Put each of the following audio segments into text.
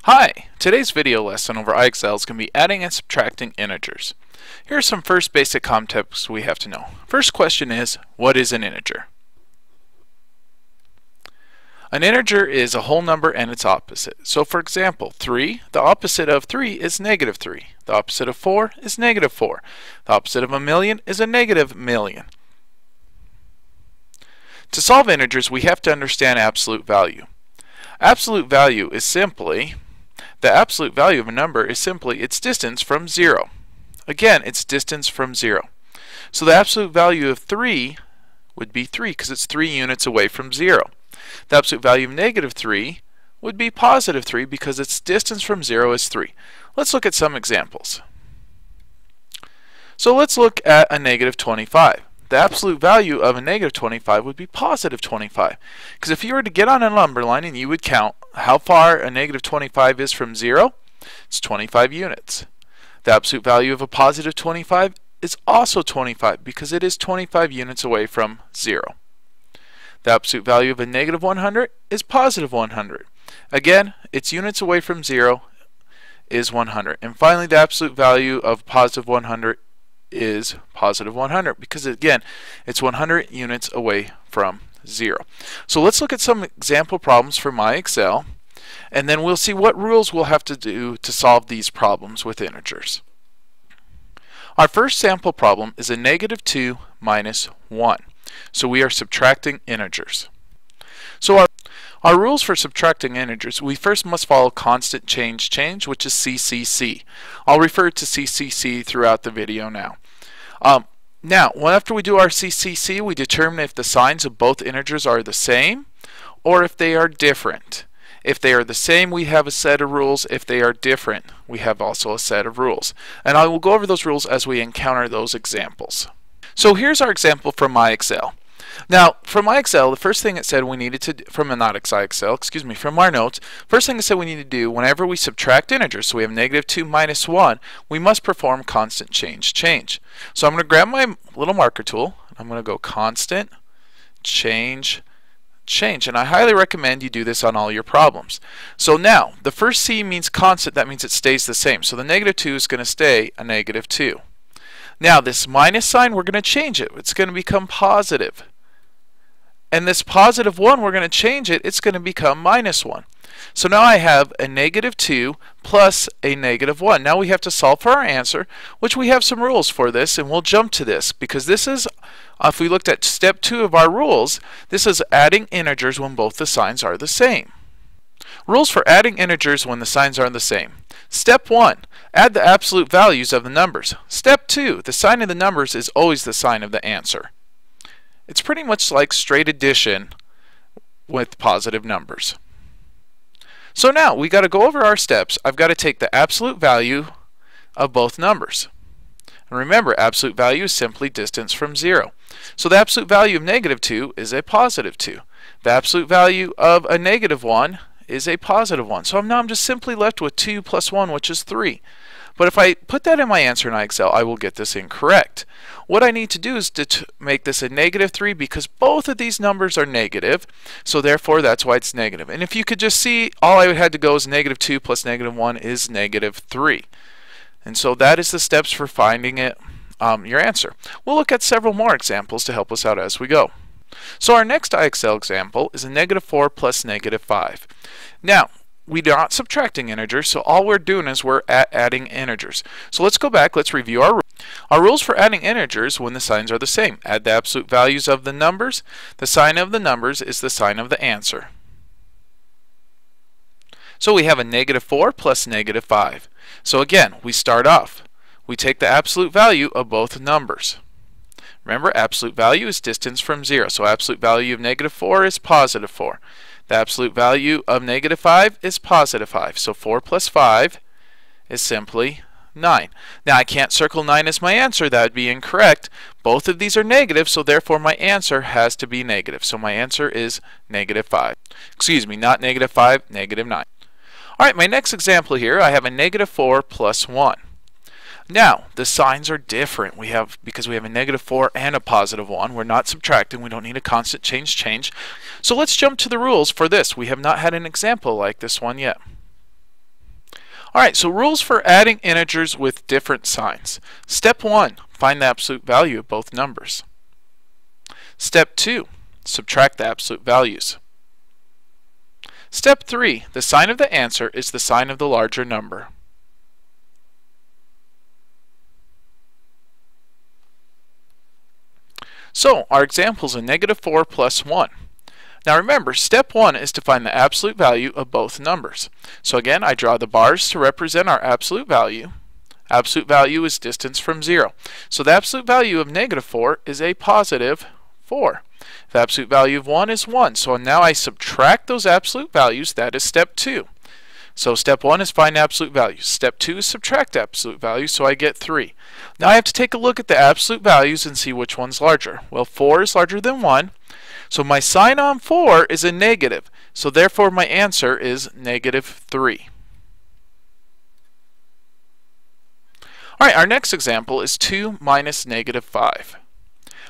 Hi! Today's video lesson over IXL is going to be adding and subtracting integers. Here are some first basic concepts we have to know. First question is, what is an integer? An integer is a whole number and its opposite. So for example, 3, the opposite of 3 is negative 3. The opposite of 4 is negative 4. The opposite of a million is a negative million. To solve integers, we have to understand absolute value. Absolute value is simply the absolute value of a number is simply its distance from 0. Again, its distance from 0. So the absolute value of 3 would be 3 because it's 3 units away from 0. The absolute value of negative 3 would be positive 3 because its distance from 0 is 3. Let's look at some examples. So let's look at a negative 25. The absolute value of a negative 25 would be positive 25. Because if you were to get on a number line and you would count how far a negative 25 is from 0, it's 25 units. The absolute value of a positive 25 is also 25 because it is 25 units away from 0. The absolute value of a negative 100 is positive 100. Again, its units away from 0 is 100. And finally, the absolute value of positive 100 is positive 100 because again it's 100 units away from 0. So let's look at some example problems for MyExcel and then we'll see what rules we'll have to do to solve these problems with integers. Our first sample problem is a negative 2 minus 1. So we are subtracting integers. So our rules for subtracting integers, we first must follow constant change, which is CCC. I'll refer to CCC throughout the video now. Now, after we do our CCC, we determine if the signs of both integers are the same or if they are different. If they are the same, we have a set of rules. If they are different, we have also a set of rules. And I will go over those rules as we encounter those examples. So here's our example from MyExcel. Now, from MyExcel, the first thing it said we needed to do, from our notes, first thing it said we need to do whenever we subtract integers, so we have negative 2 minus 1, we must perform constant change. So I'm going to grab my little marker tool, I'm going to go constant change, and I highly recommend you do this on all your problems. So now, the first C means constant, that means it stays the same. So the negative 2 is going to stay a negative 2. Now this minus sign, we're going to change it. It's going to become positive. And this positive 1, we're going to change it. It's going to become minus 1. So now I have a negative 2 plus a negative 1. Now we have to solve for our answer, which we have some rules for this, and we'll jump to this because this is, if we looked at step 2 of our rules, this is adding integers when both the signs are the same. Rules for adding integers when the signs are the same. Step 1, add the absolute values of the numbers. Step 2, the sign of the numbers is always the sign of the answer. It's pretty much like straight addition with positive numbers. So now we got to go over our steps. I've got to take the absolute value of both numbers. And remember, absolute value is simply distance from 0. So the absolute value of negative 2 is a positive 2. The absolute value of a negative 1 is a positive 1. So now I'm just simply left with 2 plus 1, which is 3. But if I put that in my answer in IXL, I will get this incorrect. What I need to do is to make this a negative 3 because both of these numbers are negative, so therefore that's why it's negative. And if you could just see, all I would have to go is negative 2 plus negative 1 is negative 3. And so that is the steps for finding it, your answer. We'll look at several more examples to help us out as we go. So our next IXL example is a negative 4 plus negative 5. Now, we're not subtracting integers, so all we're doing is we're adding integers. So let's go back, let's review our rules. Our rules for adding integers when the signs are the same. Add the absolute values of the numbers. The sign of the numbers is the sign of the answer. So we have a negative 4 plus negative 5. So again, we start off. We take the absolute value of both numbers. Remember, absolute value is distance from 0. So absolute value of negative 4 is positive 4. The absolute value of negative 5 is positive 5. So 4 plus 5 is simply 9. Now I can't circle 9 as my answer. That would be incorrect. Both of these are negative, so therefore my answer has to be negative. So my answer is negative 5. Excuse me, not negative 5, negative 9. Alright, my next example here, I have a negative 4 plus 1. Now, the signs are different. Because we have a negative 4 and a positive 1. We're not subtracting. We don't need a constant change. So let's jump to the rules for this. We have not had an example like this one yet. Alright, so rules for adding integers with different signs. Step 1, find the absolute value of both numbers. Step 2, subtract the absolute values. Step 3, the sign of the answer is the sign of the larger number. So, our example is a -4 plus 1. Now remember, step 1 is to find the absolute value of both numbers. So again, I draw the bars to represent our absolute value. Absolute value is distance from 0. So the absolute value of -4 is a positive 4. The absolute value of 1 is 1. So now I subtract those absolute values. That is step 2. So step 1 is find absolute values. Step 2 is subtract absolute values, so I get 3. Now I have to take a look at the absolute values and see which one's larger. Well, 4 is larger than 1. So my sign on 4 is a negative. So therefore my answer is -3. Alright, our next example is 2 minus -5.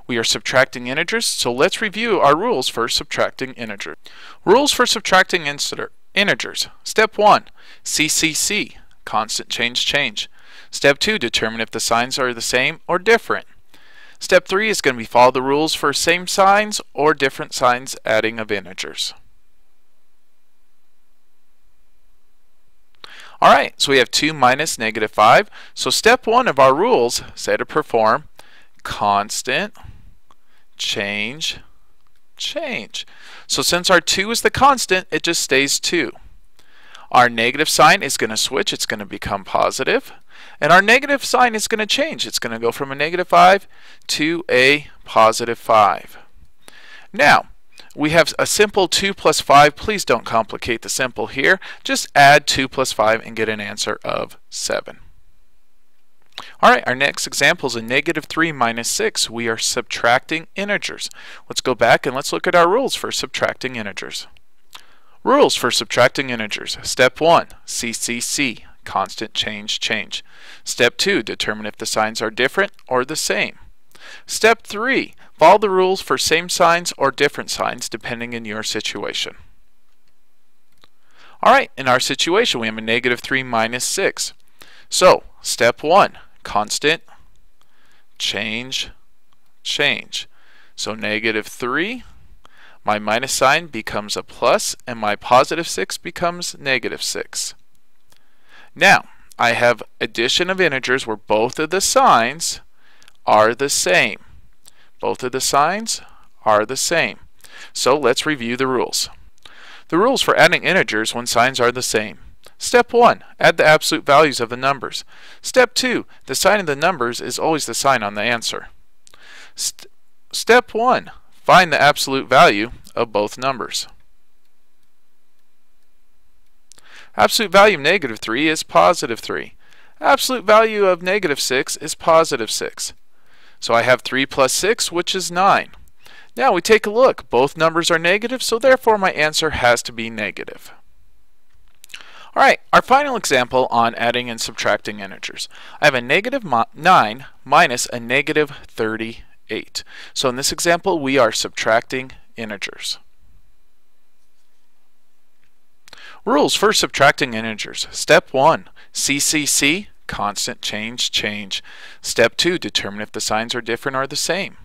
We are subtracting integers, so let's review our rules for subtracting integers. Rules for subtracting integers. Step 1, CCC, constant change. Step 2, determine if the signs are the same or different. Step 3 is going to be follow the rules for same signs or different signs adding of integers. Alright, so we have 2 minus -5. So step 1 of our rules say to perform constant change. So since our 2 is the constant, it just stays 2. Our negative sign is going to switch. It's going to become positive. And our negative sign is going to change. It's going to go from a -5 to a +5. Now, we have a simple 2 plus 5. Please don't complicate the simple here. Just add 2 plus 5 and get an answer of 7. Alright, our next example is a -3 minus 6. We are subtracting integers. Let's go back and let's look at our rules for subtracting integers. Rules for subtracting integers. Step 1, CCC, constant change. Step 2, determine if the signs are different or the same. Step 3, follow the rules for same signs or different signs depending on your situation. Alright, in our situation we have a -3 minus 6. So, step 1, constant change. So -3, my minus sign becomes a plus, and my +6 becomes -6. Now, I have addition of integers where both of the signs are the same. Both of the signs are the same. So let's review the rules. The rules for adding integers when signs are the same. Step 1, add the absolute values of the numbers. Step 2, the sign of the numbers is always the sign on the answer. Step 1, find the absolute value of both numbers. Absolute value of -3 is +3. Absolute value of -6 is +6. So I have 3 plus 6, which is 9. Now we take a look. Both numbers are negative, so therefore my answer has to be negative. Alright, our final example on adding and subtracting integers. I have a -9 minus a -38. So in this example, we are subtracting integers. Rules for subtracting integers. Step 1, CCC, constant change. Step 2, determine if the signs are different or the same.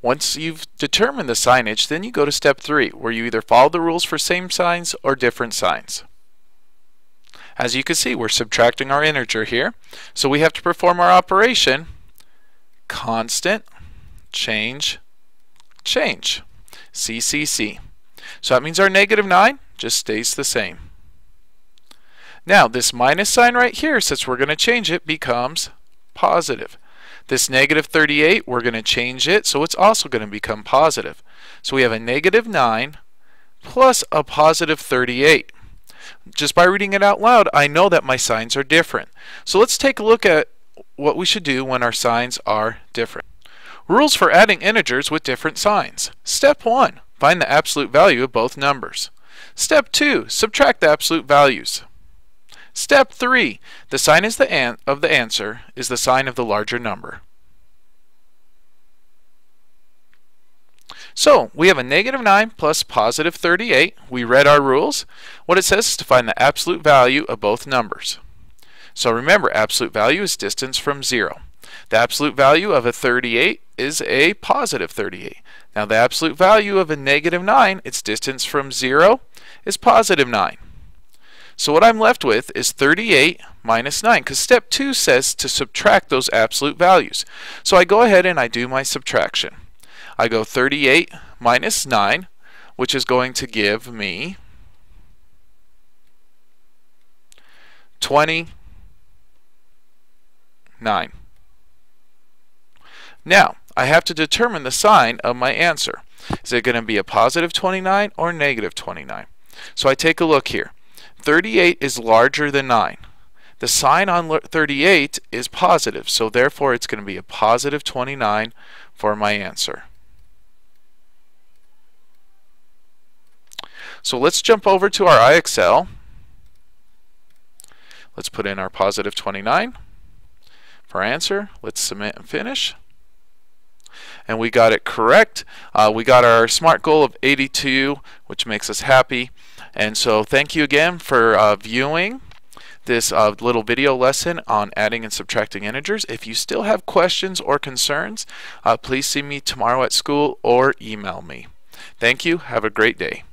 Once you've determined the signage, then you go to step 3, where you either follow the rules for same signs or different signs. As you can see, we're subtracting our integer here, so we have to perform our operation constant change, CCC. So that means our -9 just stays the same. Now this minus sign right here, since we're going to change it, becomes positive. This -38, we're going to change it, so it's also going to become positive. So we have a -9 plus a +38. Just by reading it out loud, I know that my signs are different. So let's take a look at what we should do when our signs are different. Rules for adding integers with different signs. Step 1, find the absolute value of both numbers. Step 2, subtract the absolute values. Step 3, the sign of the answer is the sign of the larger number. So we have a -9 plus +38. We read our rules. What it says is to find the absolute value of both numbers. So remember, absolute value is distance from 0. The absolute value of a 38 is a positive 38. Now the absolute value of a negative 9, its distance from 0, is positive 9. So what I'm left with is 38 minus 9, because step 2 says to subtract those absolute values. So I go ahead and I do my subtraction. I go 38 minus 9, which is going to give me 29. Now, I have to determine the sign of my answer. Is it going to be a positive 29 or negative 29? So I take a look here. 38 is larger than 9. The sign on 38 is positive, so therefore it's going to be a positive 29 for my answer. So let's jump over to our IXL. Let's put in our positive 29 for our answer. Let's submit and finish. And we got it correct. We got our SMART goal of 82, which makes us happy. And so thank you again for viewing this little video lesson on adding and subtracting integers. If you still have questions or concerns, please see me tomorrow at school or email me. Thank you. Have a great day.